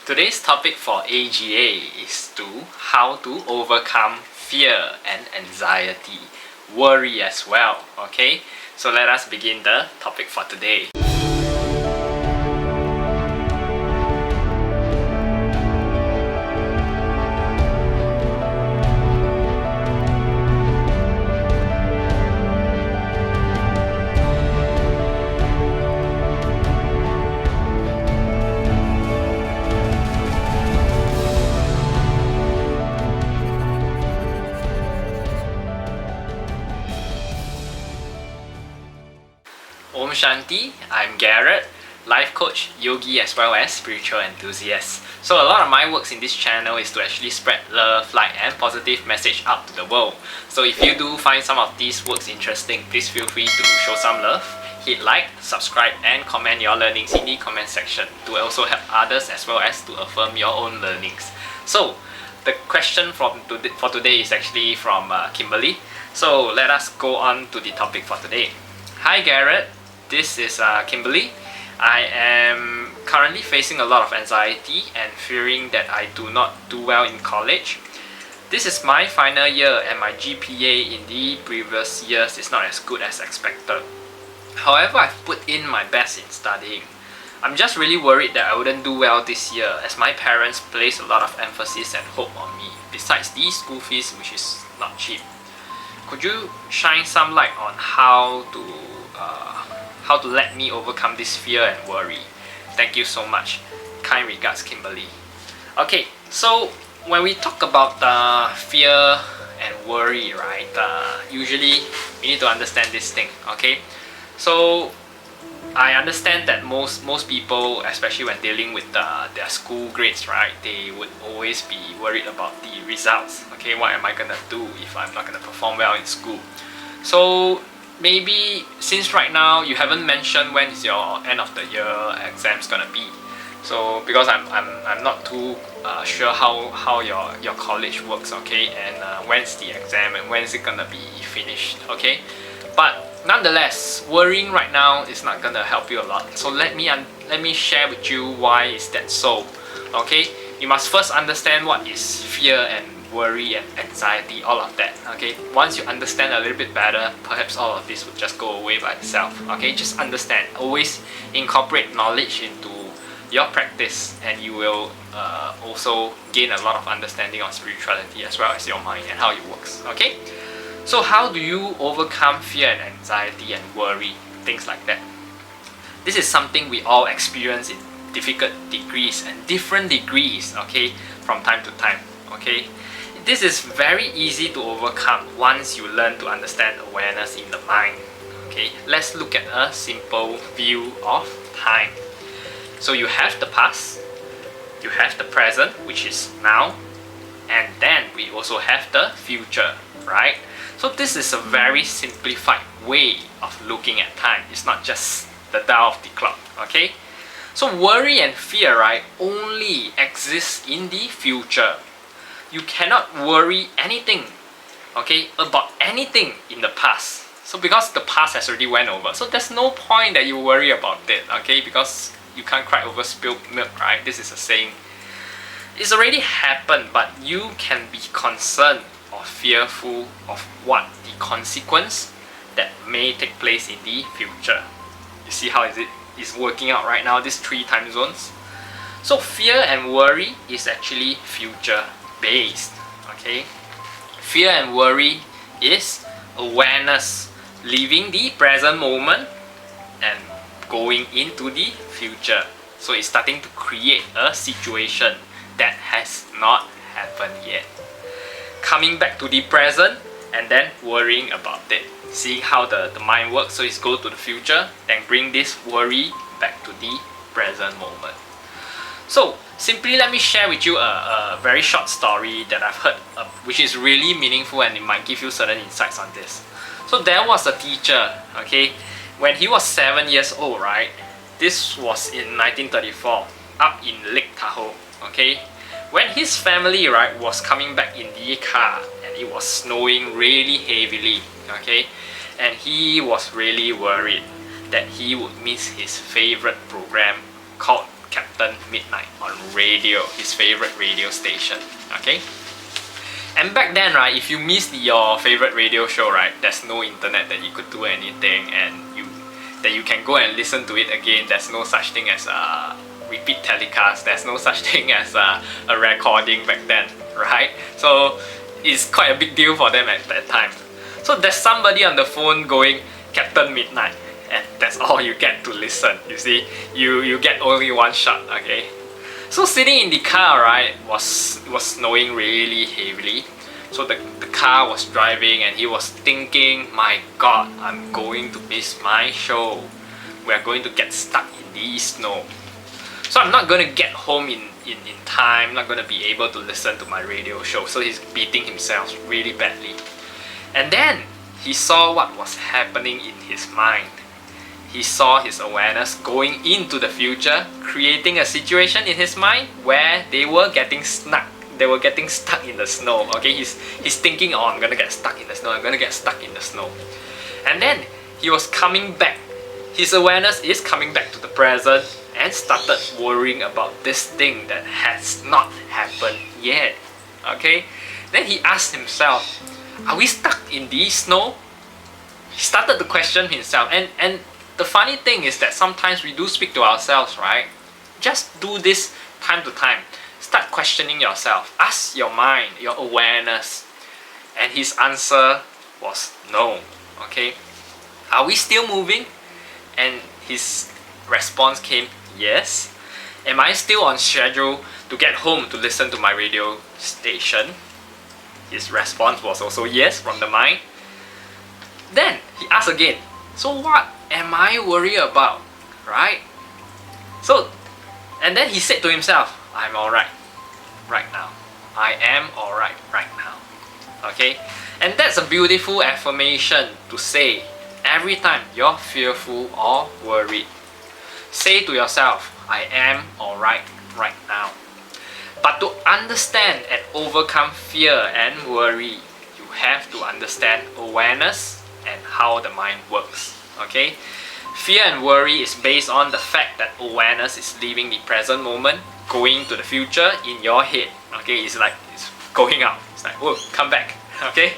Today's topic for AGA is how to overcome fear and anxiety, worry as well, okay? So let us begin the topic for today. Om Shanti, I'm Garret, life coach, yogi as well as spiritual enthusiast. So a lot of my works in this channel is to actually spread love, light and positive message out to the world. So if you do find some of these works interesting, please feel free to show some love, hit like, subscribe and comment your learnings in the comment section to also help others as well as to affirm your own learnings. So the question for today is actually from Kimberly. So let us go on to the topic for today. Hi Garret. This is Kimberly. I am currently facing a lot of anxiety and fearing that I do not do well in college. This is my final year and my GPA in the previous years is not as good as expected. However, I've put in my best in studying. I'm just really worried that I wouldn't do well this year as my parents place a lot of emphasis and hope on me, besides the school fees which is not cheap. Could you shine some light on how to let me overcome this fear and worry? Thank you so much. Kind regards, Kimberly. Okay, so when we talk about fear and worry, right, usually we need to understand this thing, okay? So I understand that most people, especially when dealing with their school grades, right, they would always be worried about the results. Okay, what am I gonna do if I'm not gonna perform well in school? So maybe since right now you haven't mentioned when is your end of the year exams gonna be. So because I'm not too sure how your college works, okay, and when's the exam and when is it gonna be finished, okay? But nonetheless, worrying right now is not gonna help you a lot. So let me share with you why is that so. Okay, you must first understand what is fear and worry and anxiety, all of that. Okay, once you understand a little bit better, perhaps all of this would just go away by itself. Okay, just understand. Always incorporate knowledge into your practice, and you will also gain a lot of understanding on spirituality as well as your mind and how it works. Okay. So how do you overcome fear and anxiety and worry, things like that? This is something we all experience in difficult degrees and different degrees, okay, from time to time, okay? This is very easy to overcome once you learn to understand awareness in the mind, okay? Let's look at a simple view of time. So you have the past, you have the present, which is now, and then we also have the future, right? So this is a very simplified way of looking at time. It's not just the dial of the clock, okay? So worry and fear, right, only exist in the future. You cannot worry anything, okay, about anything in the past. So because the past has already went over, so there's no point that you worry about it, okay, because you can't cry over spilled milk, right? This is a saying. It's already happened, but you can be concerned or fearful of what the consequence that may take place in the future. You see how is working out right now, these 3 time zones? So fear and worry is actually future based, okay? Fear and worry is awareness, leaving the present moment and going into the future. So it's starting to create a situation that has not happened yet. Coming back to the present and then worrying about it. Seeing how the mind works, so it's go to the future, then bring this worry back to the present moment. So simply let me share with you a very short story that I've heard, which is really meaningful and it might give you certain insights on this. So there was a teacher, okay, when he was 7 years old, right? This was in 1934, up in Lake Tahoe, okay? When his family, right, was coming back in the car and it was snowing really heavily, okay, and he was really worried that he would miss his favorite program called Captain Midnight on radio, his favorite radio station. Okay. And back then, right, if you missed your favorite radio show, right, there's no internet that you could do anything, and you can go and listen to it again. There's no such thing as a repeat telecast. There's no such thing as a recording back then, right? So it's quite a big deal for them at that time. So there's somebody on the phone going Captain Midnight, and that's all you get to listen. You see, you get only one shot. Okay. So sitting in the car, right, it was snowing really heavily. So the car was driving, and he was thinking, my God, I'm going to miss my show. We're going to get stuck in the snow. So I'm not going to get home in time, not going to be able to listen to my radio show. So he's beating himself really badly. And then he saw what was happening in his mind. He saw his awareness going into the future, creating a situation in his mind where they were getting stuck. They were getting stuck in the snow. Okay, he's thinking, oh, I'm gonna get stuck in the snow. I'm gonna get stuck in the snow. And then he was coming back. His awareness is coming back to the present and started worrying about this thing that has not happened yet. Okay, then he asked himself, are we stuck in the snow? He started to question himself, and the funny thing is that sometimes we do speak to ourselves, right? Just do this time to time. Start questioning yourself. Ask your mind, your awareness. And his answer was no. Okay? Are we still moving? And his response came, yes. Am I still on schedule to get home to listen to my radio station? His response was also yes from the mind. Then he asked again, so what am I worried about? Right? So, and then he said to himself, I'm alright right now. I am alright right now. Okay? And that's a beautiful affirmation to say every time you're fearful or worried. Say to yourself, I am alright right now. But to understand and overcome fear and worry, you have to understand awareness and how the mind works. Okay? Fear and worry is based on the fact that awareness is leaving the present moment, going to the future in your head. Okay? It's like it's going out. It's like, whoa, come back. Okay?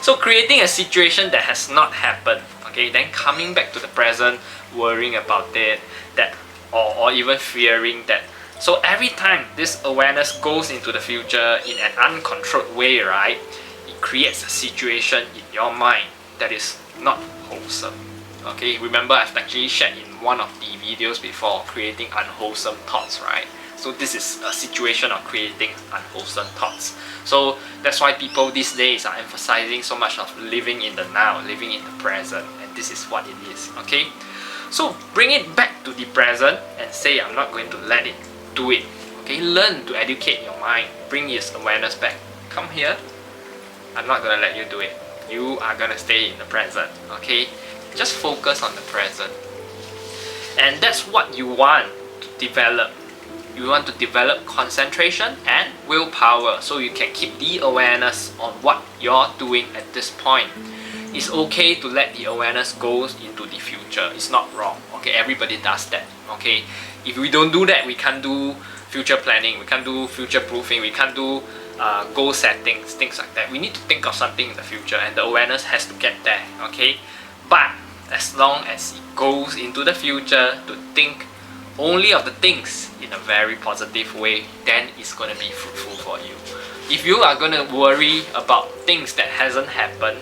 So creating a situation that has not happened. Okay? Then coming back to the present, worrying about it, that or even fearing that. So every time this awareness goes into the future in an uncontrolled way, right, it creates a situation in your mind that is not wholesome. Okay, remember I've actually shared in one of the videos before, creating unwholesome thoughts, right? So this is a situation of creating unwholesome thoughts. So that's why people these days are emphasizing so much of living in the now, living in the present, and this is what it is. Okay, so bring it back to the present and say, I'm not going to let it do it. Okay, learn to educate your mind. Bring your awareness back. Come here. I'm not gonna let you do it. You are gonna stay in the present. Okay, just focus on the present. And that's what you want to develop. You want to develop concentration and willpower so you can keep the awareness on what you're doing at this point. It's okay to let the awareness go into the future. It's not wrong. Okay, everybody does that. Okay, if we don't do that, we can't do future planning, we can't do future proofing, we can't do goal settings, things like that. We need to think of something in the future, and the awareness has to get there. Okay, but as long as it goes into the future to think only of the things in a very positive way, then it's going to be fruitful for you. If you are going to worry about things that hasn't happened,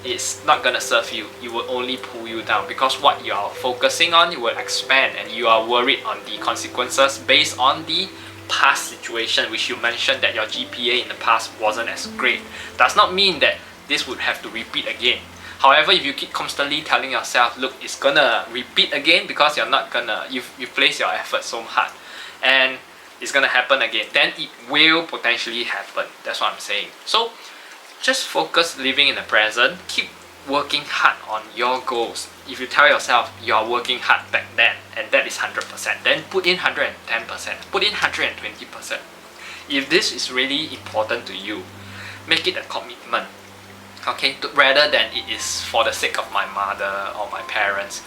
it's not going to serve you. It will only pull you down, because what you are focusing on, it will expand, and you are worried on the consequences based on the past situation, which you mentioned that your GPA in the past wasn't as great. Does not mean that this would have to repeat again. However, if you keep constantly telling yourself, look, it's gonna repeat again because you're not gonna, you've placed your effort so hard, and it's gonna happen again, then it will potentially happen. That's what I'm saying. So just focus living in the present. Keep working hard on your goals. If you tell yourself you're working hard back then, and that is 100%, then put in 110%, put in 120%. If this is really important to you, make it a commitment. Okay, rather than it is for the sake of my mother or my parents,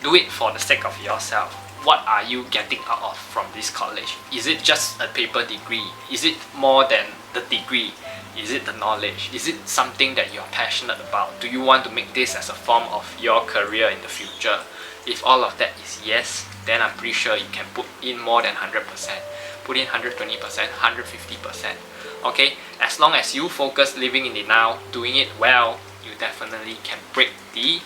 do it for the sake of yourself. what are you getting out of from this college? Is it just a paper degree? Is it more than the degree? Is it the knowledge? Is it something that you're passionate about? Do you want to make this as a form of your career in the future? If all of that is yes, then I'm pretty sure you can put in more than 100%. Put in 120%, 150%. Okay? As long as you focus living in the now, doing it well, you definitely can break the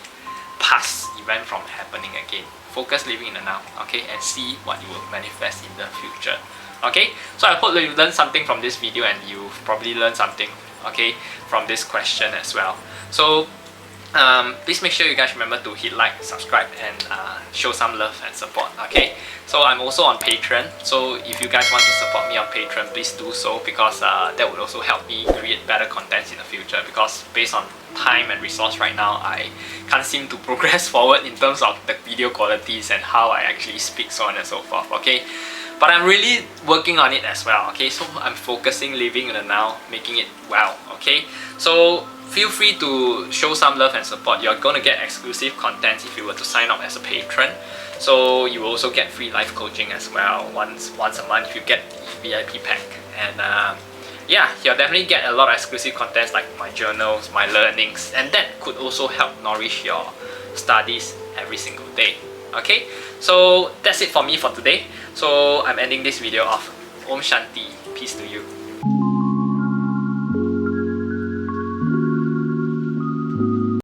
past event from happening again. Focus living in the now, okay, and see what you will manifest in the future. Okay, so I hope that you learned something from this video, and you've probably learned something, okay, from this question as well. So please make sure you guys remember to hit like, subscribe, and show some love and support. Okay, so I'm also on Patreon, so if you guys want to support me on Patreon, please do so, because that would also help me create better contents in the future, because based on time and resource right now, I can't seem to progress forward in terms of the video qualities and how I actually speak, so on and so forth. Okay, but I'm really working on it as well. Okay, so I'm focusing living in the now, making it well. Okay, so feel free to show some love and support. You're going to get exclusive content if you were to sign up as a patron. So you will also get free life coaching as well once a month if you get the VIP pack. And yeah, you'll definitely get a lot of exclusive contents like my journals, my learnings, and that could also help nourish your studies every single day. Okay, so that's it for me for today. So I'm ending this video off. Om Shanti, peace to you.